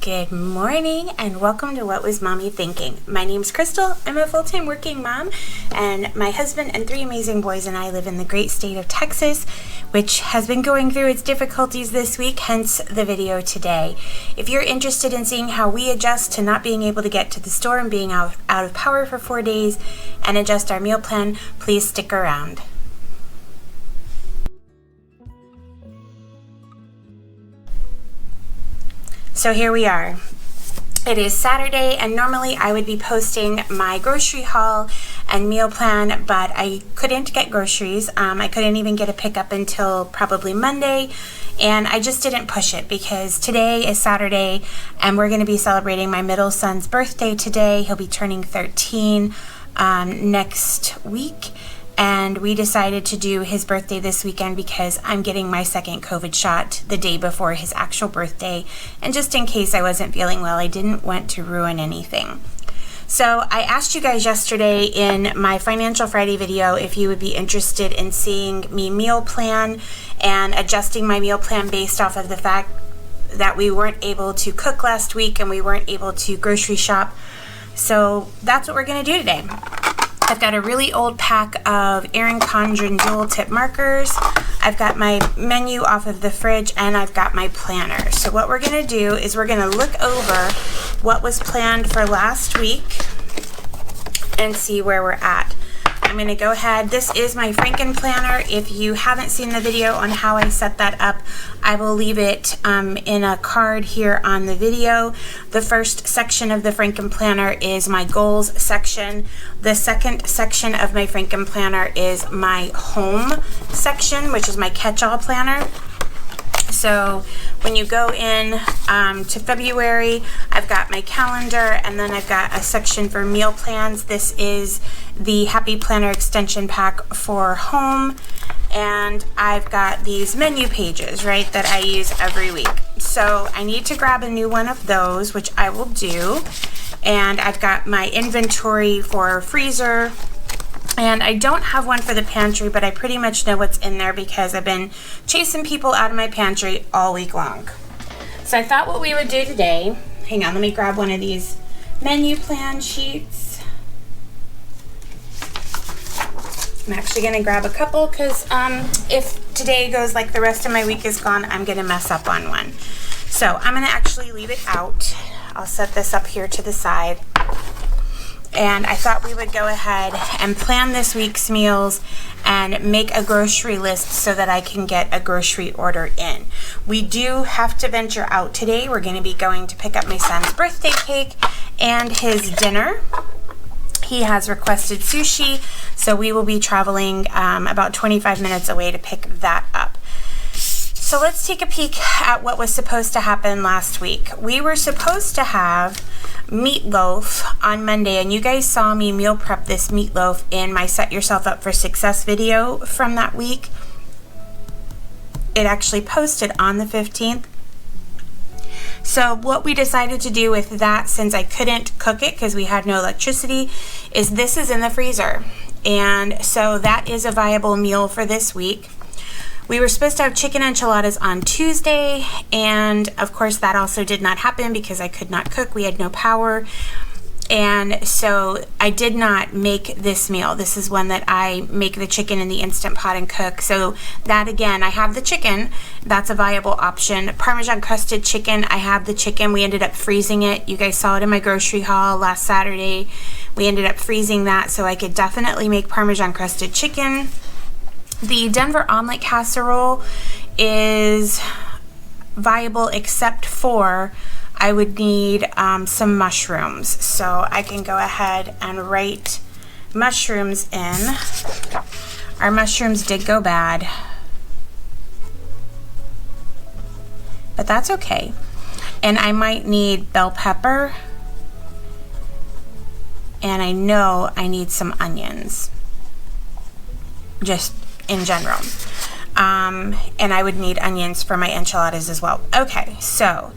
Good morning and welcome to What Was Mommy Thinking? My name's Crystal. I'm a full-time working mom, and my husband and 3 amazing boys and I live in the great state of Texas, which has been going through its difficulties this week, hence the video today. If you're interested in seeing how we adjust to not being able to get to the store and being out of power for 4 days and adjust our meal plan, please stick around. So here we are. It is Saturday, and normally I would be posting my grocery haul and meal plan, but I couldn't get groceries. I couldn't even get a pickup until probably Monday, and I just didn't push it because today is Saturday and we're going to be celebrating my middle son's birthday today. He'll be turning 13 next week. And we decided to do his birthday this weekend because I'm getting my second COVID shot the day before his actual birthday. And just in case I wasn't feeling well, I didn't want to ruin anything. So I asked you guys yesterday in my Financial Friday video if you would be interested in seeing me meal plan and adjusting my meal plan based off of the fact that we weren't able to cook last week and we weren't able to grocery shop. So that's what we're going to do today. I've got a really old pack of Erin Condren dual tip markers. I've got my menu off of the fridge, and I've got my planner. So what we're going to do is we're going to look over what was planned for last week and see where we're at. I'm going to go ahead. This is my Franken planner. If you haven't seen the video on how I set that up, I will leave it in a card here on the video. The first section of the Franken planner is my goals section. The second section of my Franken planner is my home section, which is my catch-all planner. So when you go in to February, I've got my calendar, and then I've got a section for meal plans. This is the Happy Planner extension pack for home, and I've got these menu pages, right, that I use every week. So I need to grab a new one of those, which I will do, and I've got my inventory for freezer. And I don't have one for the pantry, but I pretty much know what's in there because I've been chasing people out of my pantry all week long. So I thought what we would do today, hang on, let me grab one of these menu plan sheets. I'm actually going to grab a couple because if today goes like the rest of my week is gone, I'm going to mess up on one. So I'm going to actually leave it out. I'll set this up here to the side. And I thought we would go ahead and plan this week's meals and make a grocery list so that I can get a grocery order in. We do have to venture out today. We're going to be going to pick up my son's birthday cake and his dinner. He has requested sushi, so we will be traveling about 25 minutes away to pick that up. So let's take a peek at what was supposed to happen last week. We were supposed to have meatloaf on Monday, and you guys saw me meal prep this meatloaf in my Set Yourself Up for Success video from that week. It actually posted on the 15th. So what we decided to do with that, since I couldn't cook it because we had no electricity, is this is in the freezer. And so that is a viable meal for this week. We were supposed to have chicken enchiladas on Tuesday, and of course that also did not happen because I could not cook. We had no power, and so I did not make this meal. This is one that I make the chicken in the Instant Pot and cook. So that, again, I have the chicken. That's a viable option. Parmesan crusted chicken, I have the chicken. We ended up freezing it. You guys saw it in my grocery haul last Saturday. We ended up freezing that, so I could definitely make Parmesan crusted chicken. The Denver omelet casserole is viable except for I would need some mushrooms. So I can go ahead and write mushrooms in. Our mushrooms did go bad, but that's okay. And I might need bell pepper, and I know I need some onions, just in general. And I would need onions for my enchiladas as well. Okay, so,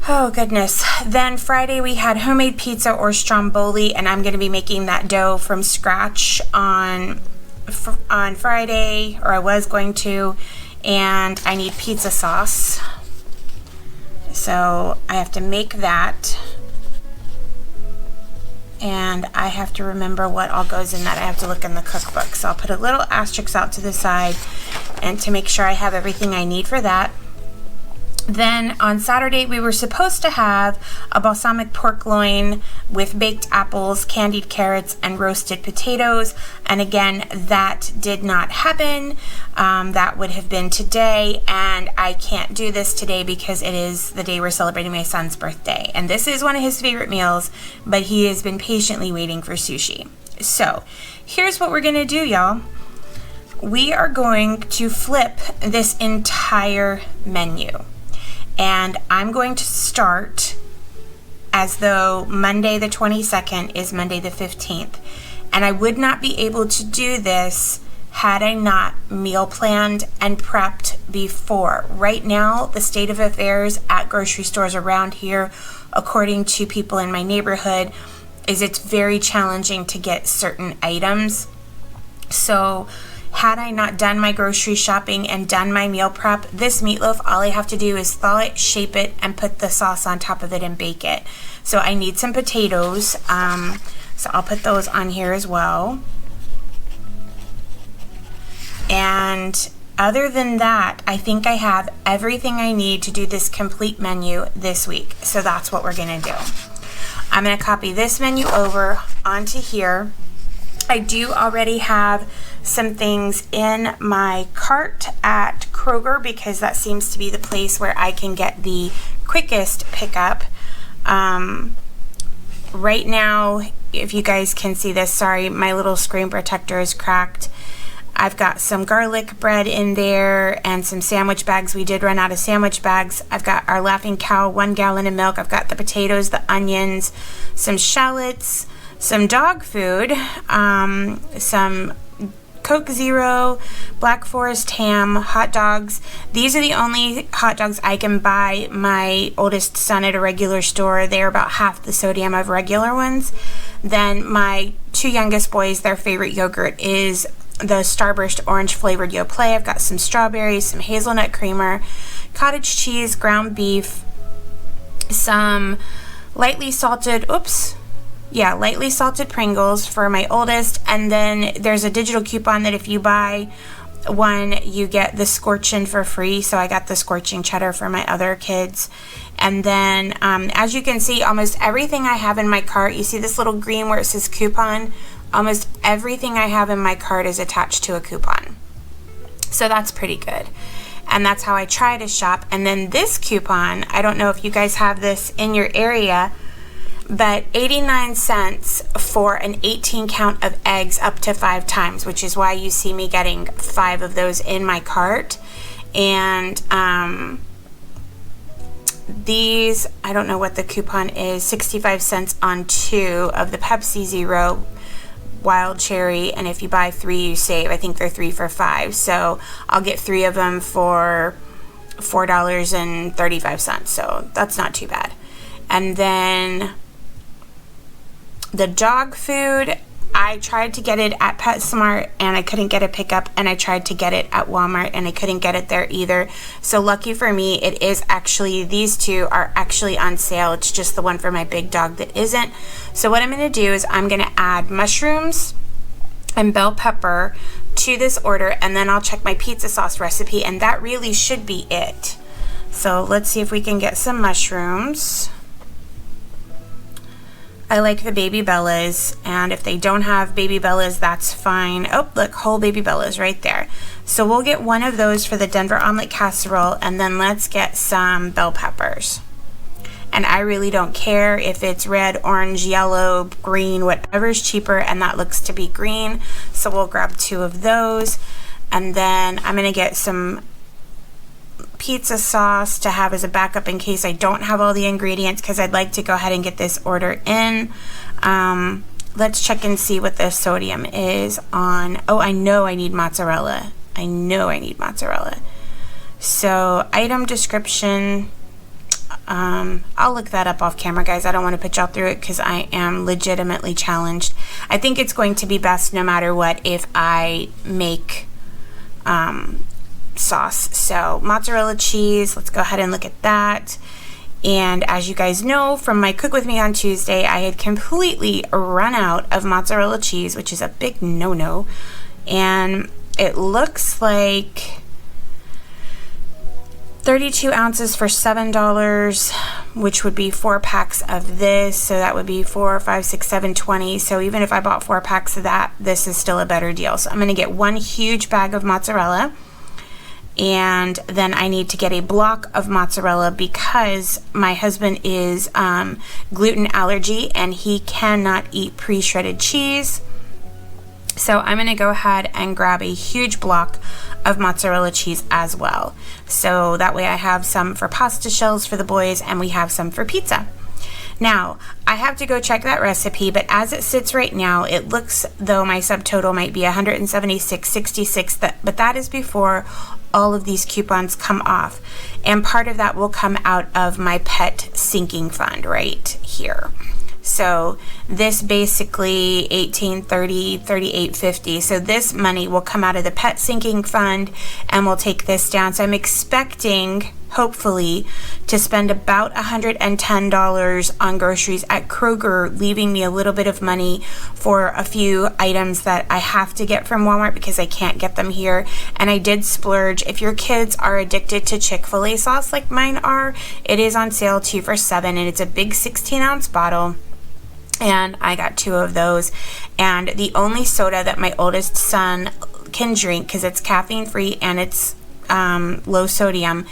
oh goodness. Then Friday we had homemade pizza or stromboli, and I'm going to be making that dough from scratch on Friday, or I was going to, and I need pizza sauce. So I have to make that, and I have to remember what all goes in that. I have to look in the cookbook. So I'll put a little asterisk out to the side and to make sure I have everything I need for that. Then on Saturday, we were supposed to have a balsamic pork loin with baked apples, candied carrots, and roasted potatoes. And again, that did not happen. That would have been today, and I can't do this today because it is the day we're celebrating my son's birthday. And this is one of his favorite meals, but he has been patiently waiting for sushi. So here's what we're gonna do, y'all. We are going to flip this entire menu. And I'm going to start as though Monday the 22nd is Monday the 15th. And I would not be able to do this had I not meal planned and prepped before. Right now, the state of affairs at grocery stores around here, according to people in my neighborhood, is it's very challenging to get certain items. So had I not done my grocery shopping and done my meal prep, this meatloaf, all I have to do is thaw it, shape it, and put the sauce on top of it and bake it. So I need some potatoes, so I'll put those on here as well. And other than that, I think I have everything I need to do this complete menu this week. So that's what we're gonna do. I'm gonna copy this menu over onto here. I do already have some things in my cart at Kroger because that seems to be the place where I can get the quickest pickup. Right now, if you guys can see this, sorry, my little screen protector is cracked. I've got some garlic bread in there and some sandwich bags. We did run out of sandwich bags. I've got our Laughing Cow 1 gallon of milk. I've got the potatoes, the onions, some shallots, some dog food, some Coke Zero, Black Forest ham, hot dogs. These are the only hot dogs I can buy my oldest son at a regular store. They're about half the sodium of regular ones. Then my 2 youngest boys, their favorite yogurt is the Starburst orange flavored Yoplait. I've got some strawberries, some hazelnut creamer, cottage cheese, ground beef, some lightly salted Pringles for my oldest, and then there's a digital coupon that if you buy one, you get the Scorchin' for free, so I got the Scorching cheddar for my other kids. And then, as you can see, almost everything I have in my cart, you see this little green where it says coupon? Almost everything I have in my cart is attached to a coupon. So that's pretty good. And that's how I try to shop. And then this coupon, I don't know if you guys have this in your area, but 89 cents for an 18 count of eggs up to 5 times, which is why you see me getting 5 of those in my cart. And these, I don't know what the coupon is, 65 cents on 2 of the Pepsi Zero wild cherry, and if you buy 3 you save. I think they're 3 for $5, so I'll get 3 of them for $4.35, so that's not too bad. And then the dog food, I tried to get it at PetSmart and I couldn't get a pickup, and I tried to get it at Walmart and I couldn't get it there either. So lucky for me, it is actually, these 2 are actually on sale. It's just the one for my big dog that isn't. So what I'm going to do is I'm going to add mushrooms and bell pepper to this order, and then I'll check my pizza sauce recipe, and that really should be it. So let's see if we can get some mushrooms. I like the Baby Bellas, and if they don't have Baby Bellas, that's fine. Oh, look, whole Baby Bellas right there. So we'll get one of those for the Denver omelet casserole, and then let's get some bell peppers. And I really don't care if it's red, orange, yellow, green, whatever's cheaper, and that looks to be green. So we'll grab 2 of those, and then I'm gonna get some pizza sauce to have as a backup in case I don't have all the ingredients, because I'd like to go ahead and get this order in. Let's check and see what the sodium is on. Oh, I know I need mozzarella. So item description, I'll look that up off camera, guys. I don't want to put y'all through it because I am legitimately challenged. I think it's going to be best no matter what if I make sauce. So mozzarella cheese, let's go ahead and look at that. And as you guys know from my Cook With Me on Tuesday, I had completely run out of mozzarella cheese, which is a big no-no. And it looks like 32 ounces for $7, which would be 4 packs of this. So that would be 4, 5, 6, 7, 20. So even if I bought 4 packs of that, this is still a better deal. So I'm going to get one huge bag of mozzarella. And then I need to get a block of mozzarella because my husband is gluten allergy and he cannot eat pre-shredded cheese. So I'm going to go ahead and grab a huge block of mozzarella cheese as well. So that way I have some for pasta shells for the boys and we have some for pizza. Now, I have to go check that recipe, but as it sits right now, it looks though my subtotal might be $176.66, but that is before all of these coupons come off. And part of that will come out of my pet sinking fund right here. So this basically $18.30, $38.50. So this money will come out of the pet sinking fund and we'll take this down. So I'm expecting, hopefully, to spend about $110 on groceries at Kroger, leaving me a little bit of money for a few items that I have to get from Walmart because I can't get them here. And I did splurge. If your kids are addicted to Chick-fil-A sauce like mine are, it is on sale 2 for $7 and it's a big 16-ounce bottle. And I got 2 of those. And the only soda that my oldest son can drink, because it's caffeine free and it's low sodium,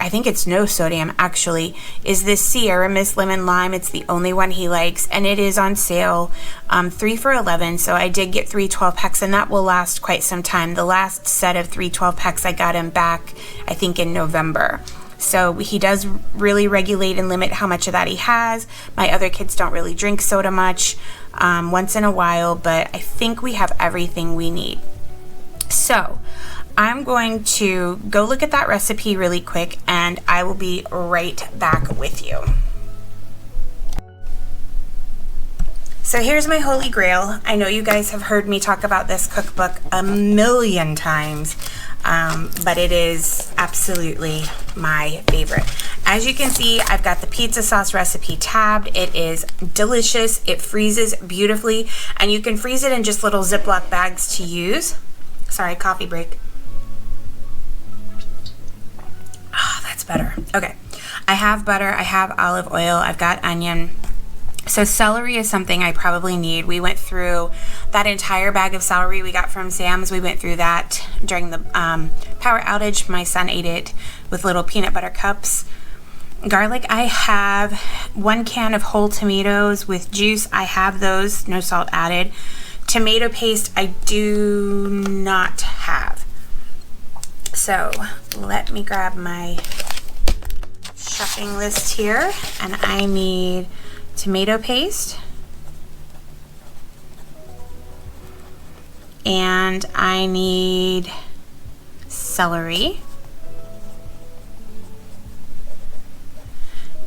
I think it's no sodium actually, is this Sierra Mist Lemon Lime. It's the only one he likes and it is on sale 3 for $11. So I did get 3 12-packs and that will last quite some time. The last set of 3 12-packs I got him back I think in November. So he does really regulate and limit how much of that he has. My other kids don't really drink soda much, once in a while, but I think we have everything we need. So I'm going to go look at that recipe really quick and I will be right back with you. So here's my holy grail. I know you guys have heard me talk about this cookbook a million times, but it is absolutely my favorite. As you can see, I've got the pizza sauce recipe tabbed. It is delicious. It freezes beautifully, and you can freeze it in just little Ziploc bags to use. Sorry, coffee break. Oh, that's better. Okay. I have butter. I have olive oil. I've got onion. So celery is something I probably need. We went through that entire bag of celery we got from Sam's. We went through that during the power outage. My son ate it with little peanut butter cups. Garlic, I have 1 can of whole tomatoes with juice. I have those, no salt added. Tomato paste, I do not have. So let me grab my shopping list here, and I need tomato paste, and I need celery,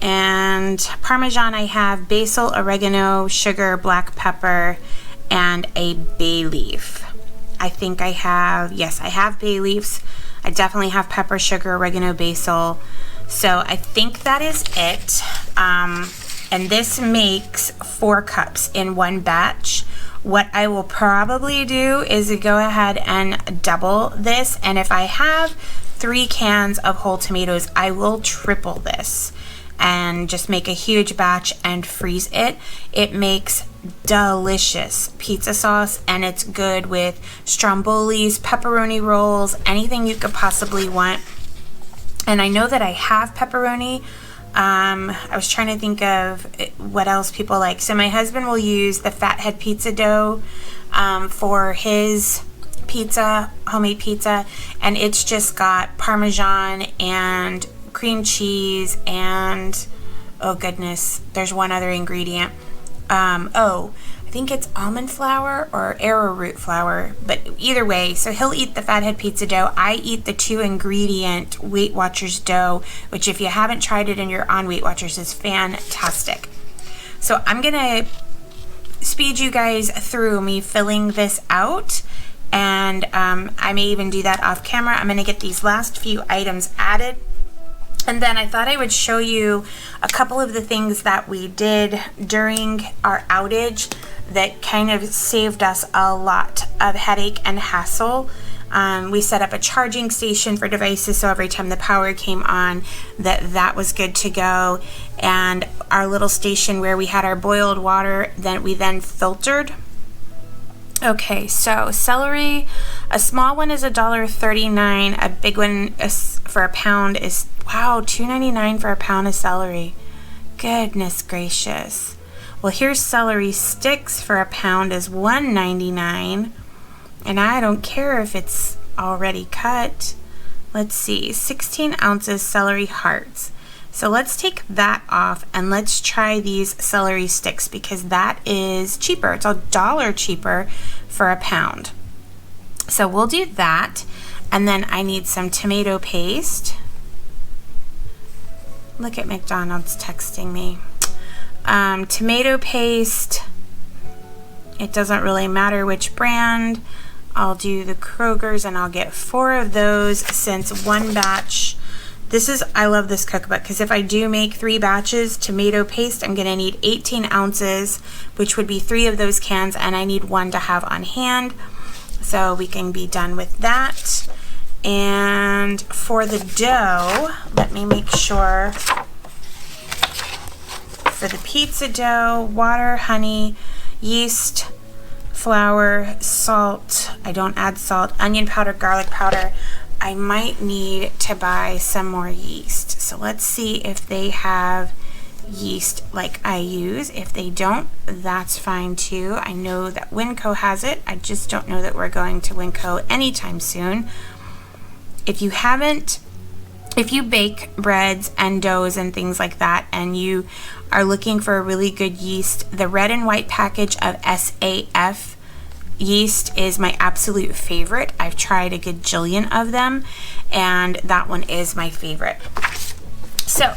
and Parmesan. I have basil, oregano, sugar, black pepper, and a bay leaf. I think I have, yes, I have bay leaves. I definitely have pepper, sugar, oregano, basil. So I think that is it. And this makes 4 cups in one batch. What I will probably do is go ahead and double this. And if I have 3 cans of whole tomatoes, I will triple this and just make a huge batch and freeze it. It makes delicious pizza sauce, and it's good with strombolis, pepperoni rolls, anything you could possibly want. And I know that I have pepperoni. I was trying to think of what else people like. So my husband will use the Fathead pizza dough for his pizza, homemade pizza, and it's just got Parmesan and cream cheese and, oh goodness, there's one other ingredient. I think it's almond flour or arrowroot flour, but either way, so he'll eat the Fathead pizza dough. I eat the 2 ingredient Weight Watchers dough, which if you haven't tried it and you're on Weight Watchers is fantastic. So I'm gonna speed you guys through me filling this out, and I may even do that off camera. I'm gonna get these last few items added. And then I thought I would show you a couple of the things that we did during our outage that kind of saved us a lot of headache and hassle. We set up a charging station for devices, so every time the power came on, that was good to go. And our little station where we had our boiled water, then we filtered. Okay, so celery, a small one is $1.39. A big one is, for a pound is, wow, $2.99 for a pound of celery. Goodness gracious. Well, here's celery sticks for a pound is $1.99. And I don't care if it's already cut. Let's see, 16 ounces celery hearts. So let's take that off and let's try these celery sticks because that is cheaper. It's $1 cheaper for a pound. So we'll do that. And then I need some tomato paste. Look at McDonald's texting me. Tomato paste. It doesn't really matter which brand. I'll do the Kroger's and I'll get 4 of those since one batch. I love this cookbook because if I do make 3 batches tomato paste, I'm going to need 18 ounces, which would be 3 of those cans, and I need 1 to have on hand. So we can be done with that. And for the dough, let me make sure. For the pizza dough, water, honey, yeast, flour, salt. I don't add salt, onion powder, garlic powder. I might need to buy some more yeast. So let's see if they have yeast like I use. If they don't, that's fine too. I know that Winco has it. I just don't know that we're going to Winco anytime soon. If you bake breads and doughs and things like that and you are looking for a really good yeast, the red and white package of SAF yeast is my absolute favorite. I've tried a gajillion of them and that one is my favorite. So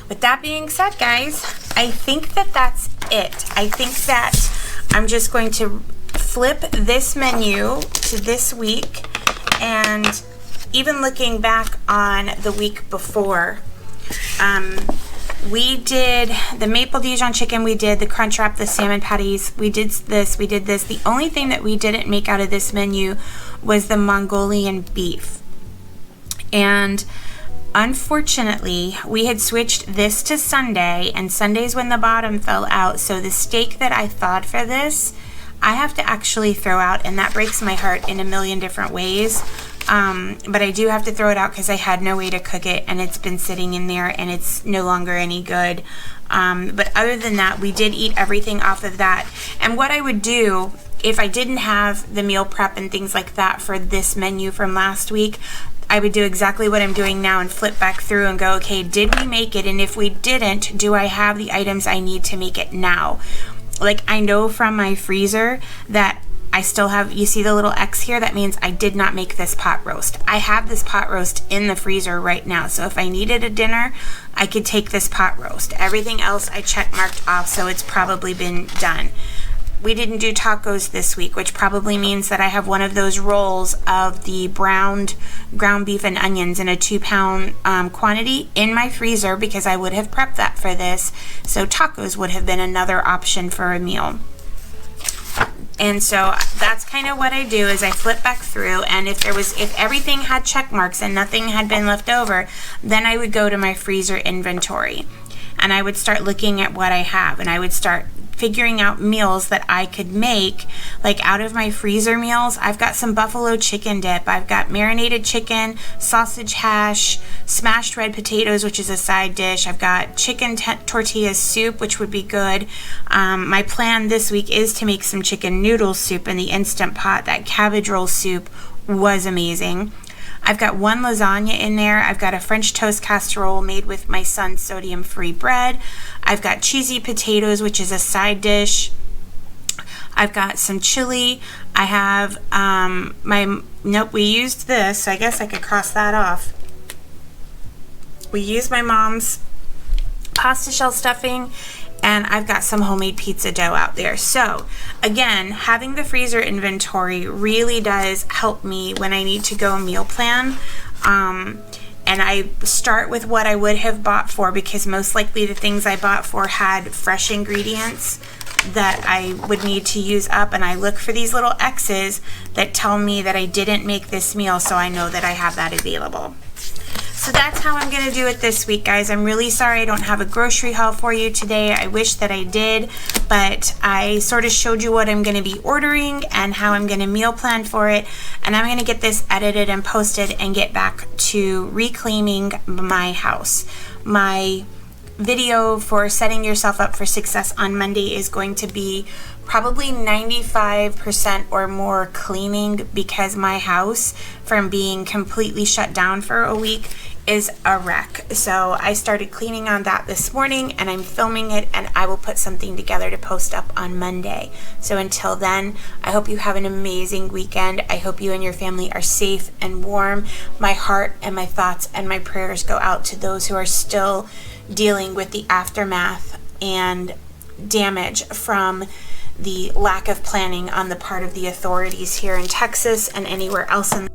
with that being said, guys, I think that that's it. I think that I'm just going to flip this menu to this week, and even looking back on the week before, we did the maple Dijon chicken, we did the crunch wrap, the salmon patties, we did this. The only thing that we didn't make out of this menu was the Mongolian beef. And unfortunately, we had switched this to Sunday, and Sunday's when the bottom fell out. So the steak that I thawed for this, I have to actually throw out, and that breaks my heart in a million different ways. But I do have to throw it out because I had no way to cook it, and it's been sitting in there and it's no longer any good. But other than that, we did eat everything off of that. And what I would do if I didn't have the meal prep and things like that for this menu from last week, I would do exactly what I'm doing now and flip back through and go, okay, did we make it? And if we didn't, do I have the items I need to make it now? Like, I know from my freezer that I still have, you see the little X here? That means I did not make this pot roast. I have this pot roast in the freezer right now. So if I needed a dinner, I could take this pot roast. Everything else I check marked off, so it's probably been done. We didn't do tacos this week, which probably means that I have one of those rolls of the browned ground beef and onions in a 2-pound quantity in my freezer because I would have prepped that for this. So tacos would have been another option for a meal. And so that's kind of what I do is I flip back through, and if everything had check marks and nothing had been left over, then I would go to my freezer inventory and I would start looking at what I have, and I would start figuring out meals that I could make. Like out of my freezer meals, I've got some buffalo chicken dip, I've got marinated chicken, sausage hash, smashed red potatoes, which is a side dish, I've got chicken tortilla soup, which would be good. My plan this week is to make some chicken noodle soup in the Instant Pot. That cabbage roll soup was amazing. I've got 1 lasagna in there. I've got a French toast casserole made with my son's sodium-free bread. I've got cheesy potatoes, which is a side dish. I've got some chili. I have we used this, so I guess I could cross that off. We used my mom's pasta shell stuffing, and I've got some homemade pizza dough out there. So again, having the freezer inventory really does help me when I need to go meal plan. and I start with what I would have bought for, because most likely the things I bought for had fresh ingredients that I would need to use up, and I look for these little X's that tell me that I didn't make this meal, so I know that I have that available. So that's how I'm going to do it this week, guys. I'm really sorry I don't have a grocery haul for you today. I wish that I did, but I sort of showed you what I'm going to be ordering and how I'm going to meal plan for it, and I'm going to get this edited and posted and get back to reclaiming my house. My video for setting yourself up for success on Monday is going to be probably 95% or more cleaning, because my house, from being completely shut down for a week, is a wreck. So I started cleaning on that this morning, and I'm filming it, and I will put something together to post up on Monday. So until then, I hope you have an amazing weekend. I hope you and your family are safe and warm. My heart and my thoughts and my prayers go out to those who are still dealing with the aftermath and damage from the lack of planning on the part of the authorities here in Texas and anywhere else in